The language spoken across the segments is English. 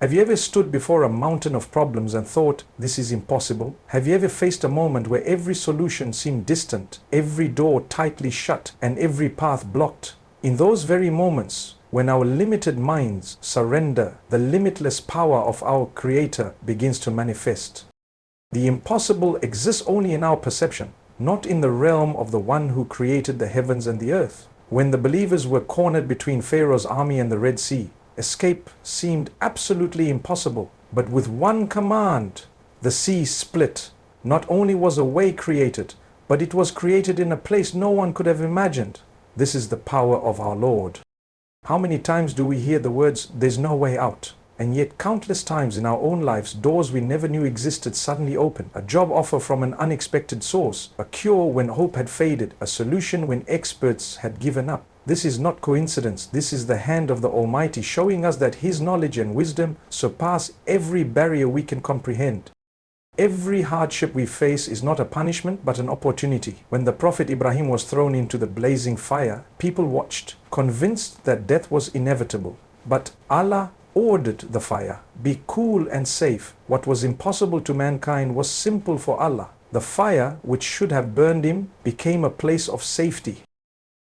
Have you ever stood before a mountain of problems and thought, this is impossible? Have you ever faced a moment where every solution seemed distant, every door tightly shut, and every path blocked? In those very moments, when our limited minds surrender, the limitless power of our Creator begins to manifest. The impossible exists only in our perception, not in the realm of the one who created the heavens and the earth. When the believers were cornered between Pharaoh's army and the Red Sea, escape seemed absolutely impossible. But with one command, the sea split. Not only was a way created, but it was created in a place no one could have imagined. This is the power of our Lord. How many times do we hear the words, there's no way out? And yet countless times in our own lives, doors we never knew existed suddenly open. A job offer from an unexpected source, a cure when hope had faded, a solution when experts had given up. This is not coincidence. This is the hand of the Almighty showing us that His knowledge and wisdom surpass every barrier we can comprehend. Every hardship we face is not a punishment but an opportunity. When the Prophet Ibrahim was thrown into the blazing fire, people watched, convinced that death was inevitable. But Allah ordered the fire. Be cool and safe. What was impossible to mankind was simple for Allah. The fire, which should have burned him, became a place of safety.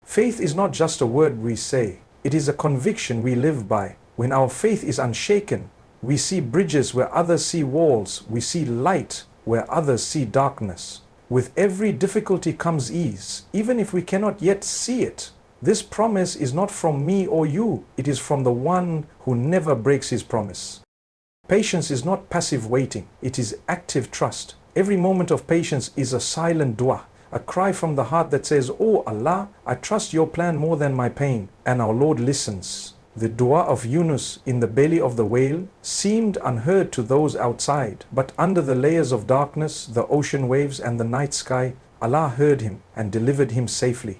Faith is not just a word we say. It is a conviction we live by. When our faith is unshaken, we see bridges where others see walls. We see light where others see darkness. With every difficulty comes ease, even if we cannot yet see it. This promise is not from me or you. It is from the one who never breaks his promise. Patience is not passive waiting. It is active trust. Every moment of patience is a silent dua, a cry from the heart that says, "Oh Allah, I trust your plan more than my pain." And our Lord listens. The dua of Yunus in the belly of the whale seemed unheard to those outside, but under the layers of darkness, the ocean waves and the night sky, Allah heard him and delivered him safely.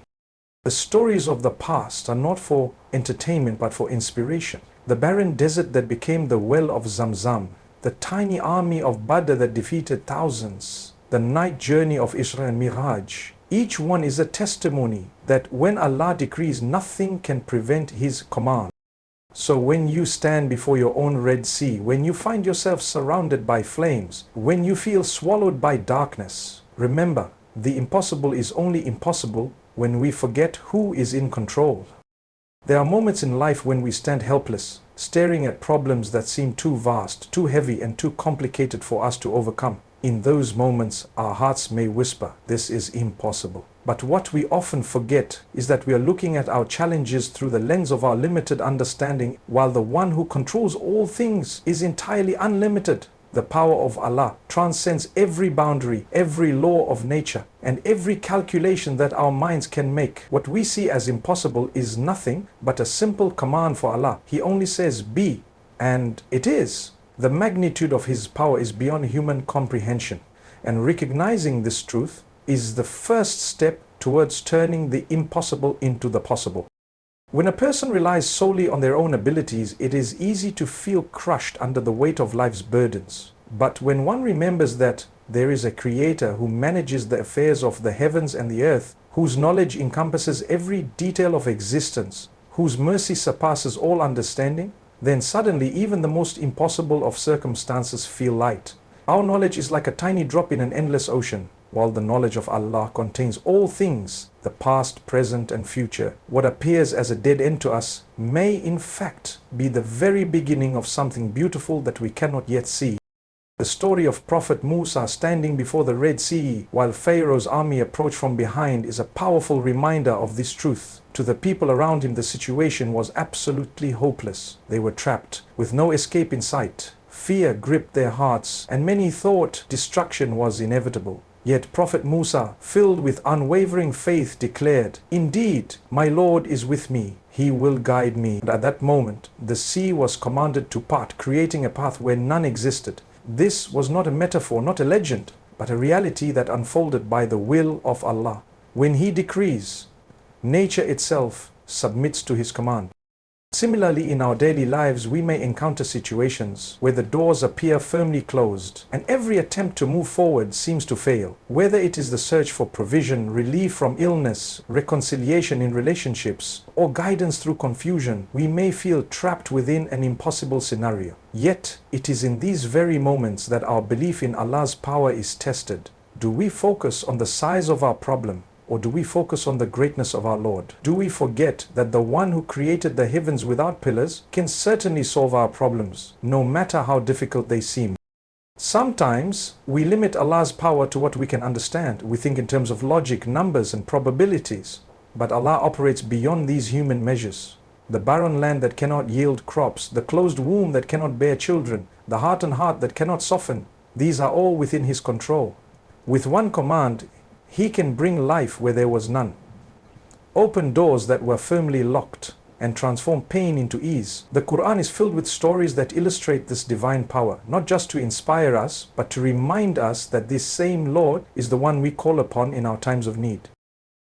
The stories of the past are not for entertainment but for inspiration. The barren desert that became the well of Zamzam, the tiny army of Badr that defeated thousands, the night journey of Isra and Miraj. Each one is a testimony that when Allah decrees, nothing can prevent His command. So when you stand before your own Red Sea, when you find yourself surrounded by flames, when you feel swallowed by darkness, remember, the impossible is only impossible when we forget who is in control. There are moments in life when we stand helpless, staring at problems that seem too vast, too heavy, and too complicated for us to overcome. In those moments, our hearts may whisper, this is impossible. But what we often forget is that we are looking at our challenges through the lens of our limited understanding, while the one who controls all things is entirely unlimited. The power of Allah transcends every boundary, every law of nature, and every calculation that our minds can make. What we see as impossible is nothing but a simple command for Allah. He only says, be, and it is. The magnitude of His power is beyond human comprehension, and recognizing this truth is the first step towards turning the impossible into the possible. When a person relies solely on their own abilities, it is easy to feel crushed under the weight of life's burdens. But when one remembers that there is a Creator who manages the affairs of the heavens and the earth, whose knowledge encompasses every detail of existence, whose mercy surpasses all understanding, then suddenly even the most impossible of circumstances feel light. Our knowledge is like a tiny drop in an endless ocean, while the knowledge of Allah contains all things, the past, present, and future. What appears as a dead end to us may in fact be the very beginning of something beautiful that we cannot yet see. The story of Prophet Musa standing before the Red Sea while Pharaoh's army approached from behind is a powerful reminder of this truth. To the people around him, the situation was absolutely hopeless. They were trapped, with no escape in sight. Fear gripped their hearts, and many thought destruction was inevitable. Yet Prophet Musa, filled with unwavering faith, declared, "Indeed, my Lord is with me. He will guide me." And at that moment, the sea was commanded to part, creating a path where none existed. This was not a metaphor, not a legend, but a reality that unfolded by the will of Allah. When He decrees, nature itself submits to His command. Similarly, in our daily lives, we may encounter situations where the doors appear firmly closed and every attempt to move forward seems to fail. Whether it is the search for provision, relief from illness, reconciliation in relationships, or guidance through confusion, we may feel trapped within an impossible scenario. Yet, it is in these very moments that our belief in Allah's power is tested. Do we focus on the size of our problem? Or do we focus on the greatness of our Lord? Do we forget that the one who created the heavens without pillars can certainly solve our problems, no matter how difficult they seem? Sometimes we limit Allah's power to what we can understand. We think in terms of logic, numbers, and probabilities. But Allah operates beyond these human measures. The barren land that cannot yield crops, the closed womb that cannot bear children, the hardened heart that cannot soften, these are all within His control. With one command, He can bring life where there was none, open doors that were firmly locked, and transform pain into ease. The Quran is filled with stories that illustrate this divine power, not just to inspire us, but to remind us that this same Lord is the one we call upon in our times of need.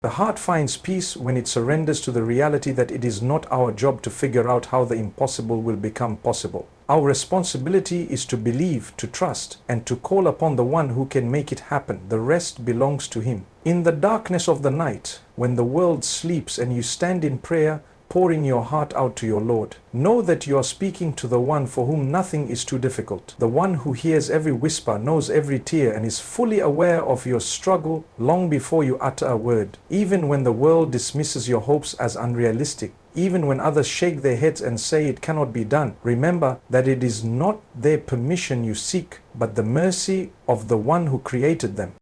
The heart finds peace when it surrenders to the reality that it is not our job to figure out how the impossible will become possible. Our responsibility is to believe, to trust, and to call upon the one who can make it happen. The rest belongs to Him. In the darkness of the night, when the world sleeps and you stand in prayer, pouring your heart out to your Lord, know that you are speaking to the one for whom nothing is too difficult, the one who hears every whisper, knows every tear, and is fully aware of your struggle long before you utter a word. Even when the world dismisses your hopes as unrealistic, even when others shake their heads and say it cannot be done, remember that it is not their permission you seek, but the mercy of the one who created them.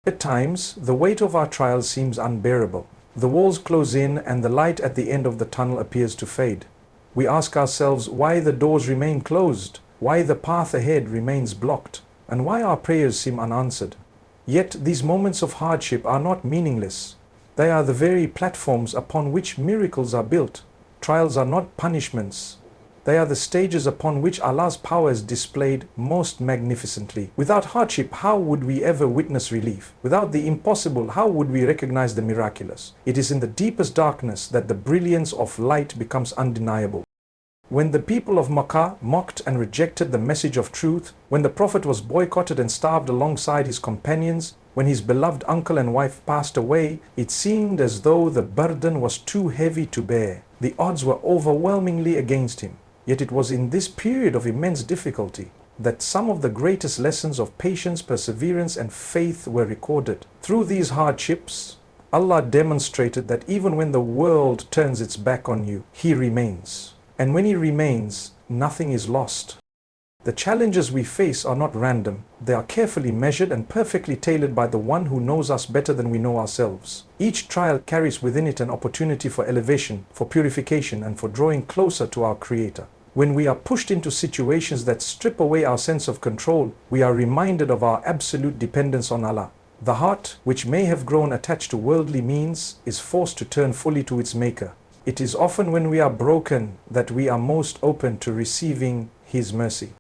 At times, the weight of our trials seems unbearable. The walls close in and the light at the end of the tunnel appears to fade. We ask ourselves why the doors remain closed, why the path ahead remains blocked, and why our prayers seem unanswered. Yet these moments of hardship are not meaningless. They are the very platforms upon which miracles are built. Trials are not punishments. They are the stages upon which Allah's power is displayed most magnificently. Without hardship, how would we ever witness relief? Without the impossible, how would we recognize the miraculous? It is in the deepest darkness that the brilliance of light becomes undeniable. When the people of Makkah mocked and rejected the message of truth, when the Prophet was boycotted and starved alongside his companions, when his beloved uncle and wife passed away, it seemed as though the burden was too heavy to bear. The odds were overwhelmingly against him. Yet it was in this period of immense difficulty that some of the greatest lessons of patience, perseverance, and faith were recorded. Through these hardships, Allah demonstrated that even when the world turns its back on you, He remains. And when He remains, nothing is lost. The challenges we face are not random. They are carefully measured and perfectly tailored by the one who knows us better than we know ourselves. Each trial carries within it an opportunity for elevation, for purification, and for drawing closer to our Creator. When we are pushed into situations that strip away our sense of control, we are reminded of our absolute dependence on Allah. The heart, which may have grown attached to worldly means, is forced to turn fully to its Maker. It is often when we are broken that we are most open to receiving His mercy.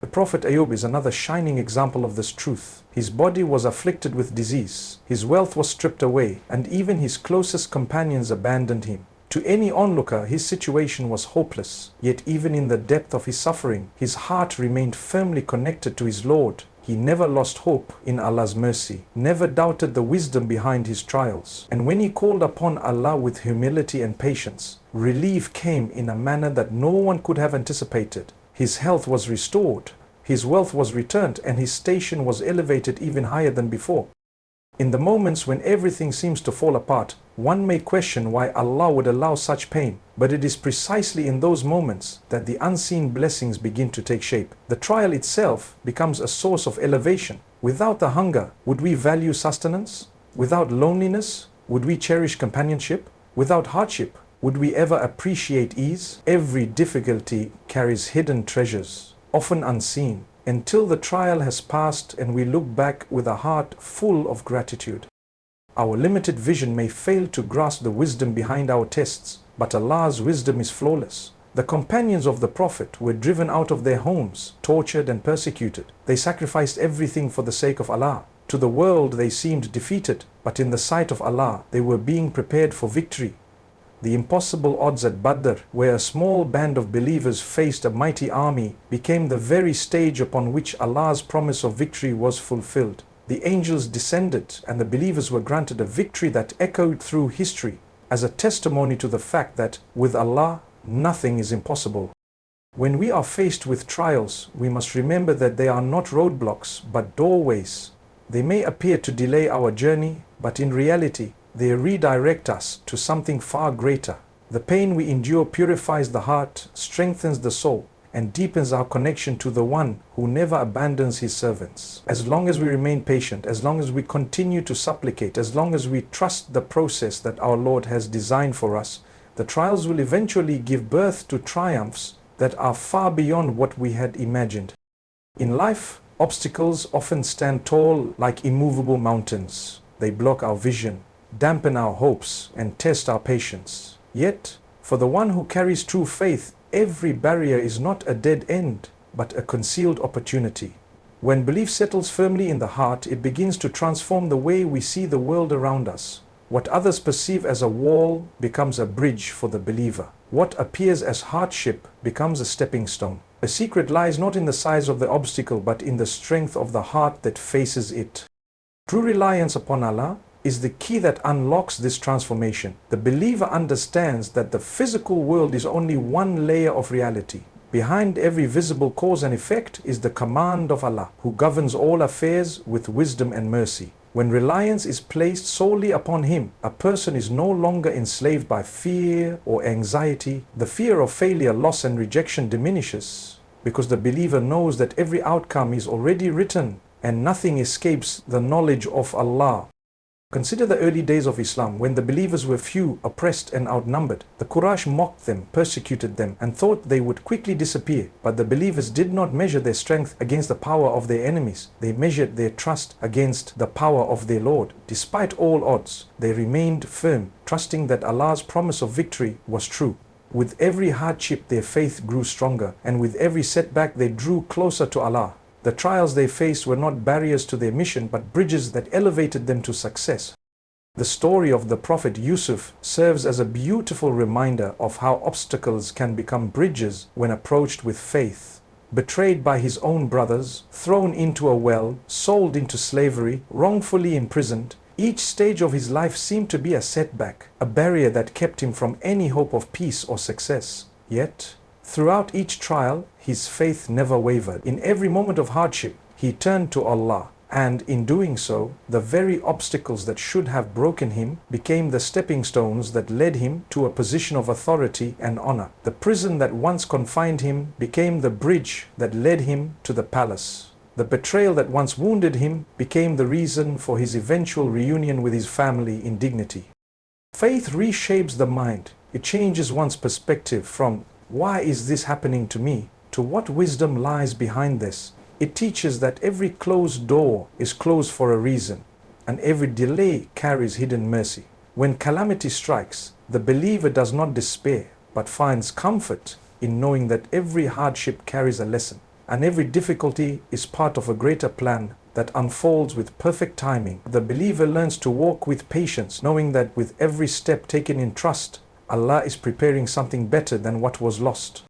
The Prophet Ayub is another shining example of this truth. His body was afflicted with disease, his wealth was stripped away, and even his closest companions abandoned him. To any onlooker, his situation was hopeless. Yet even in the depth of his suffering, his heart remained firmly connected to his Lord. He never lost hope in Allah's mercy, never doubted the wisdom behind his trials. And when he called upon Allah with humility and patience, relief came in a manner that no one could have anticipated. His health was restored, his wealth was returned, and his station was elevated even higher than before. In the moments when everything seems to fall apart, one may question why Allah would allow such pain, but it is precisely in those moments that the unseen blessings begin to take shape. The trial itself becomes a source of elevation. Without the hunger, would we value sustenance? Without loneliness, would we cherish companionship? Without hardship, would we ever appreciate ease? Every difficulty carries hidden treasures, often unseen, until the trial has passed and we look back with a heart full of gratitude. Our limited vision may fail to grasp the wisdom behind our tests, but Allah's wisdom is flawless. The companions of the Prophet were driven out of their homes, tortured and persecuted. They sacrificed everything for the sake of Allah. To the world they seemed defeated, but in the sight of Allah they were being prepared for victory. The impossible odds at Badr, where a small band of believers faced a mighty army, became the very stage upon which Allah's promise of victory was fulfilled. The angels descended, and the believers were granted a victory that echoed through history as a testimony to the fact that with Allah, nothing is impossible. When we are faced with trials, we must remember that they are not roadblocks, but doorways. They may appear to delay our journey, but in reality, they redirect us to something far greater. The pain we endure purifies the heart, strengthens the soul, and deepens our connection to the one who never abandons his servants. As long as we remain patient, as long as we continue to supplicate, as long as we trust the process that our Lord has designed for us, the trials will eventually give birth to triumphs that are far beyond what we had imagined. In life, obstacles often stand tall like immovable mountains. They block our vision, dampen our hopes, and test our patience. Yet, for the one who carries true faith, every barrier is not a dead end, but a concealed opportunity. When belief settles firmly in the heart, it begins to transform the way we see the world around us. What others perceive as a wall becomes a bridge for the believer. What appears as hardship becomes a stepping stone. The secret lies not in the size of the obstacle, but in the strength of the heart that faces it. True reliance upon Allah is the key that unlocks this transformation. The believer understands that the physical world is only one layer of reality. Behind every visible cause and effect is the command of Allah, who governs all affairs with wisdom and mercy. When reliance is placed solely upon Him, a person is no longer enslaved by fear or anxiety. The fear of failure, loss, and rejection diminishes, because the believer knows that every outcome is already written and nothing escapes the knowledge of Allah. Consider the early days of Islam, when the believers were few, oppressed, and outnumbered. The Quraysh mocked them, persecuted them, and thought they would quickly disappear. But the believers did not measure their strength against the power of their enemies. They measured their trust against the power of their Lord. Despite all odds, they remained firm, trusting that Allah's promise of victory was true. With every hardship, their faith grew stronger, and with every setback, they drew closer to Allah. The trials they faced were not barriers to their mission, but bridges that elevated them to success. The story of the Prophet Yusuf serves as a beautiful reminder of how obstacles can become bridges when approached with faith. Betrayed by his own brothers, thrown into a well, sold into slavery, wrongfully imprisoned, each stage of his life seemed to be a setback, a barrier that kept him from any hope of peace or success. Yet, throughout each trial, his faith never wavered. In every moment of hardship, he turned to Allah, and in doing so, the very obstacles that should have broken him became the stepping stones that led him to a position of authority and honor. The prison that once confined him became the bridge that led him to the palace. The betrayal that once wounded him became the reason for his eventual reunion with his family in dignity. Faith reshapes the mind. It changes one's perspective from "why is this happening to me?" to "what wisdom lies behind this?" It teaches that every closed door is closed for a reason, and every delay carries hidden mercy. When calamity strikes, the believer does not despair, but finds comfort in knowing that every hardship carries a lesson, and every difficulty is part of a greater plan that unfolds with perfect timing. The believer learns to walk with patience, knowing that with every step taken in trust, Allah is preparing something better than what was lost.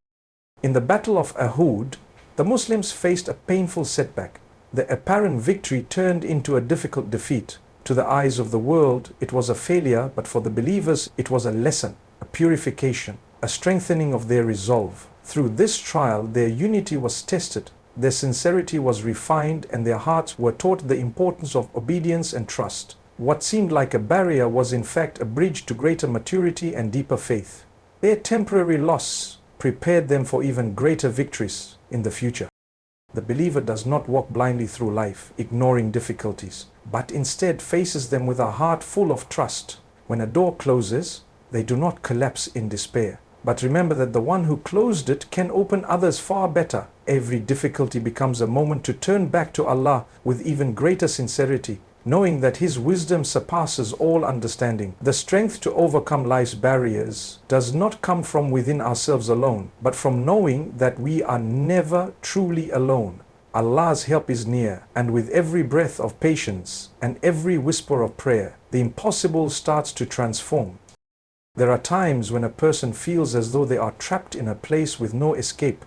In the Battle of Uhud, the Muslims faced a painful setback. The apparent victory turned into a difficult defeat. To the eyes of the world, it was a failure, but for the believers, it was a lesson, a purification, a strengthening of their resolve. Through this trial, their unity was tested, their sincerity was refined, and their hearts were taught the importance of obedience and trust. What seemed like a barrier was in fact a bridge to greater maturity and deeper faith. Their temporary loss prepared them for even greater victories in the future. The believer does not walk blindly through life, ignoring difficulties, but instead faces them with a heart full of trust. When a door closes, they do not collapse in despair, but remember that the one who closed it can open others far better. Every difficulty becomes a moment to turn back to Allah with even greater sincerity, knowing that His wisdom surpasses all understanding. The strength to overcome life's barriers does not come from within ourselves alone, but from knowing that we are never truly alone. Allah's help is near, and with every breath of patience and every whisper of prayer, the impossible starts to transform. There are times when a person feels as though they are trapped in a place with no escape,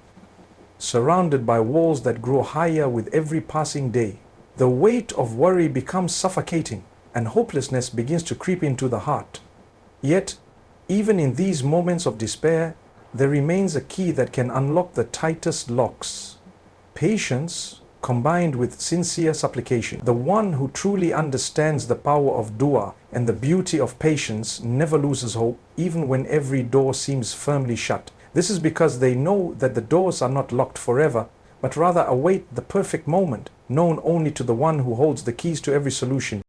surrounded by walls that grow higher with every passing day. The weight of worry becomes suffocating, and hopelessness begins to creep into the heart. Yet, even in these moments of despair, there remains a key that can unlock the tightest locks: patience combined with sincere supplication. The one who truly understands the power of dua and the beauty of patience never loses hope, even when every door seems firmly shut. This is because they know that the doors are not locked forever, but rather await the perfect moment, known only to the one who holds the keys to every solution.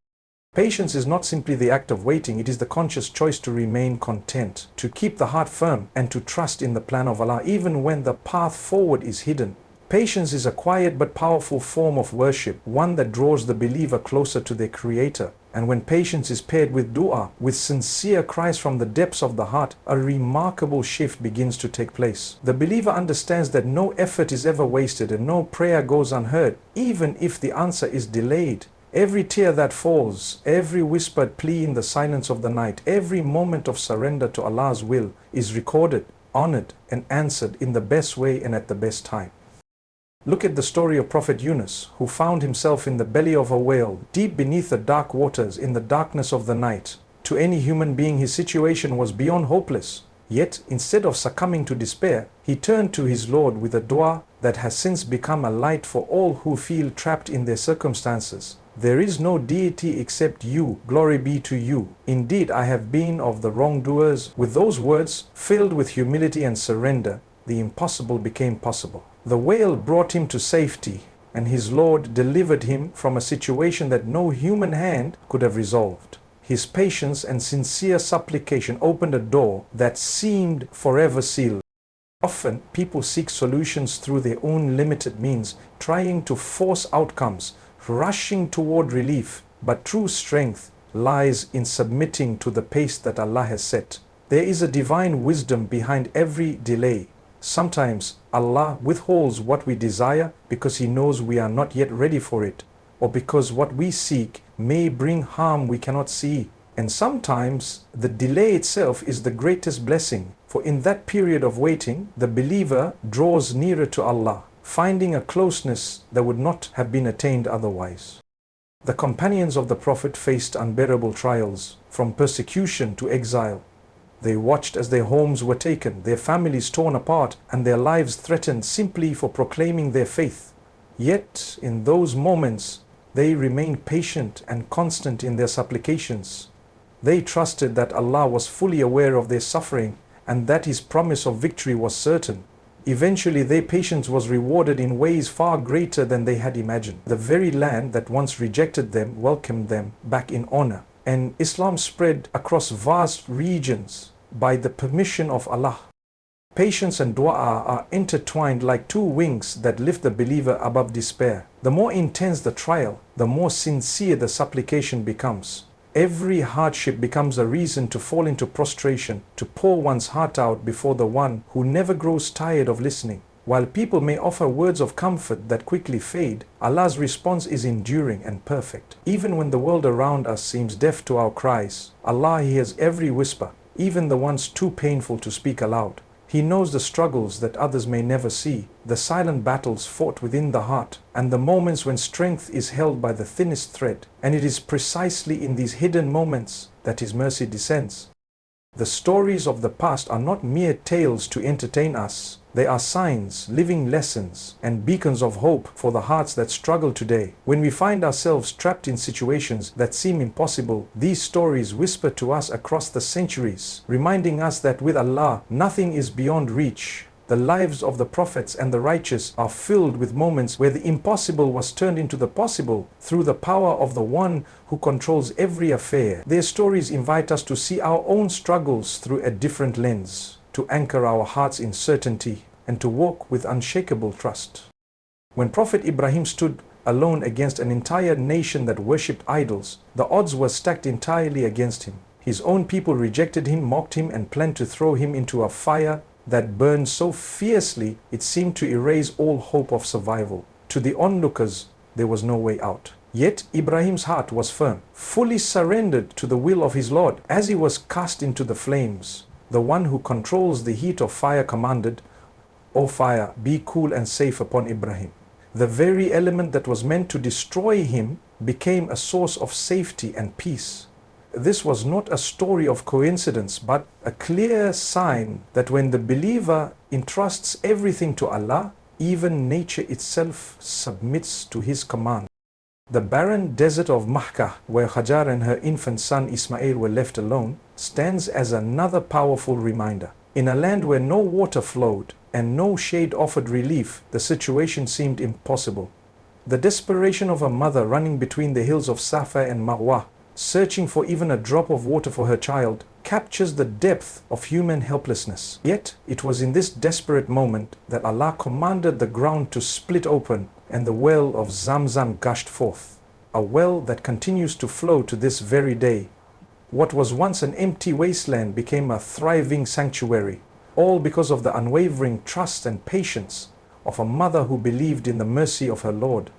Patience is not simply the act of waiting, it is the conscious choice to remain content, to keep the heart firm, and to trust in the plan of Allah even when the path forward is hidden. Patience is a quiet but powerful form of worship, one that draws the believer closer to their Creator. And when patience is paired with dua, with sincere cries from the depths of the heart, a remarkable shift begins to take place. The believer understands that no effort is ever wasted and no prayer goes unheard, even if the answer is delayed. Every tear that falls, every whispered plea in the silence of the night, every moment of surrender to Allah's will is recorded, honored, and answered in the best way and at the best time. Look at the story of Prophet Yunus, who found himself in the belly of a whale, deep beneath the dark waters in the darkness of the night. To any human being, his situation was beyond hopeless. Yet, instead of succumbing to despair, he turned to his Lord with a dua that has since become a light for all who feel trapped in their circumstances. There is no deity except you, glory be to you. Indeed, I have been of the wrongdoers. With those words, filled with humility and surrender, the impossible became possible. The whale brought him to safety, and his Lord delivered him from a situation that no human hand could have resolved. His patience and sincere supplication opened a door that seemed forever sealed. Often, people seek solutions through their own limited means, trying to force outcomes, rushing toward relief. But true strength lies in submitting to the pace that Allah has set. There is a divine wisdom behind every delay. Sometimes Allah withholds what we desire because He knows we are not yet ready for it, or because what we seek may bring harm we cannot see. And sometimes the delay itself is the greatest blessing, for in that period of waiting, the believer draws nearer to Allah, finding a closeness that would not have been attained otherwise. The companions of the Prophet faced unbearable trials, from persecution to exile. They watched as their homes were taken, their families torn apart, and their lives threatened simply for proclaiming their faith. Yet, in those moments, they remained patient and constant in their supplications. They trusted that Allah was fully aware of their suffering and that His promise of victory was certain. Eventually, their patience was rewarded in ways far greater than they had imagined. The very land that once rejected them welcomed them back in honor, and Islam spread across vast regions by the permission of Allah. Patience and dua are intertwined like two wings that lift the believer above despair. The more intense the trial, the more sincere the supplication becomes. Every hardship becomes a reason to fall into prostration, to pour one's heart out before the one who never grows tired of listening. While people may offer words of comfort that quickly fade, Allah's response is enduring and perfect. Even when the world around us seems deaf to our cries, Allah hears every whisper, even the ones too painful to speak aloud. He knows the struggles that others may never see, the silent battles fought within the heart, and the moments when strength is held by the thinnest thread. And it is precisely in these hidden moments that His mercy descends. The stories of the past are not mere tales to entertain us. They are signs, living lessons, and beacons of hope for the hearts that struggle today. When we find ourselves trapped in situations that seem impossible, these stories whisper to us across the centuries, reminding us that with Allah, nothing is beyond reach. The lives of the prophets and the righteous are filled with moments where the impossible was turned into the possible through the power of the one who controls every affair. Their stories invite us to see our own struggles through a different lens, to anchor our hearts in certainty, and to walk with unshakable trust. When Prophet Ibrahim stood alone against an entire nation that worshipped idols, the odds were stacked entirely against him. His own people rejected him, mocked him, and planned to throw him into a fire that burned so fiercely it seemed to erase all hope of survival. To the onlookers, there was no way out. Yet Ibrahim's heart was firm, fully surrendered to the will of his Lord. As he was cast into the flames, the one who controls the heat of fire commanded, "O fire, be cool and safe upon Ibrahim." The very element that was meant to destroy him became a source of safety and peace. This was not a story of coincidence, but a clear sign that when the believer entrusts everything to Allah, even nature itself submits to His command. The barren desert of Makkah, where Hajar and her infant son Ismail were left alone, stands as another powerful reminder. In a land where no water flowed and no shade offered relief, the situation seemed impossible. The desperation of a mother running between the hills of Safa and Marwa, searching for even a drop of water for her child, captures the depth of human helplessness. Yet, it was in this desperate moment that Allah commanded the ground to split open and the well of Zamzam gushed forth, a well that continues to flow to this very day. What was once an empty wasteland became a thriving sanctuary, all because of the unwavering trust and patience of a mother who believed in the mercy of her Lord.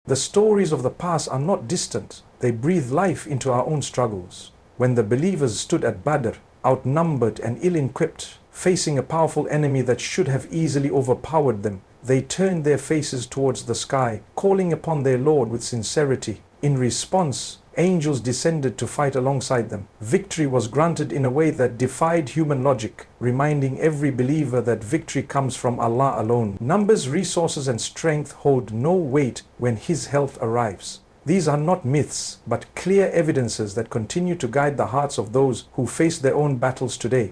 The stories of the past are not distant. They breathe life into our own struggles. When the believers stood at Badr, outnumbered and ill-equipped, facing a powerful enemy that should have easily overpowered them, they turned their faces towards the sky, calling upon their Lord with sincerity. In response, angels descended to fight alongside them. Victory was granted in a way that defied human logic, reminding every believer that victory comes from Allah alone. Numbers, resources, and strength hold no weight when His help arrives. These are not myths, but clear evidences that continue to guide the hearts of those who face their own battles today.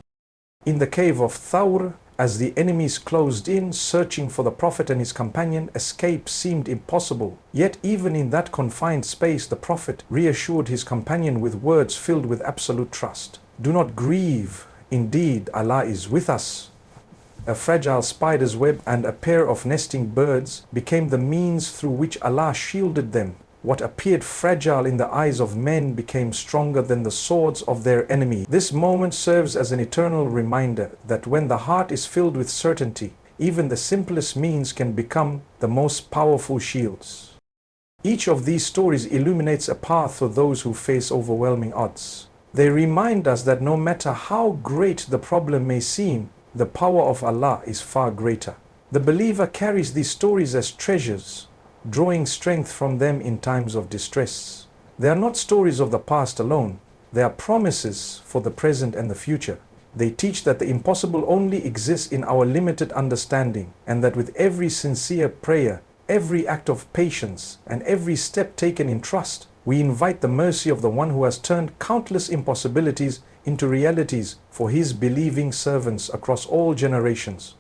In the cave of Thawr, as the enemies closed in, searching for the Prophet and his companion, escape seemed impossible. Yet even in that confined space, the Prophet reassured his companion with words filled with absolute trust. "Do not grieve. Indeed, Allah is with us." A fragile spider's web and a pair of nesting birds became the means through which Allah shielded them. What appeared fragile in the eyes of men became stronger than the swords of their enemy. This moment serves as an eternal reminder that when the heart is filled with certainty, even the simplest means can become the most powerful shields. Each of these stories illuminates a path for those who face overwhelming odds. They remind us that no matter how great the problem may seem, the power of Allah is far greater. The believer carries these stories as treasures, drawing strength from them in times of distress. They are not stories of the past alone. They are promises for the present and the future. They teach that the impossible only exists in our limited understanding, and that with every sincere prayer, every act of patience, and every step taken in trust, we invite the mercy of the one who has turned countless impossibilities into realities for His believing servants across all generations.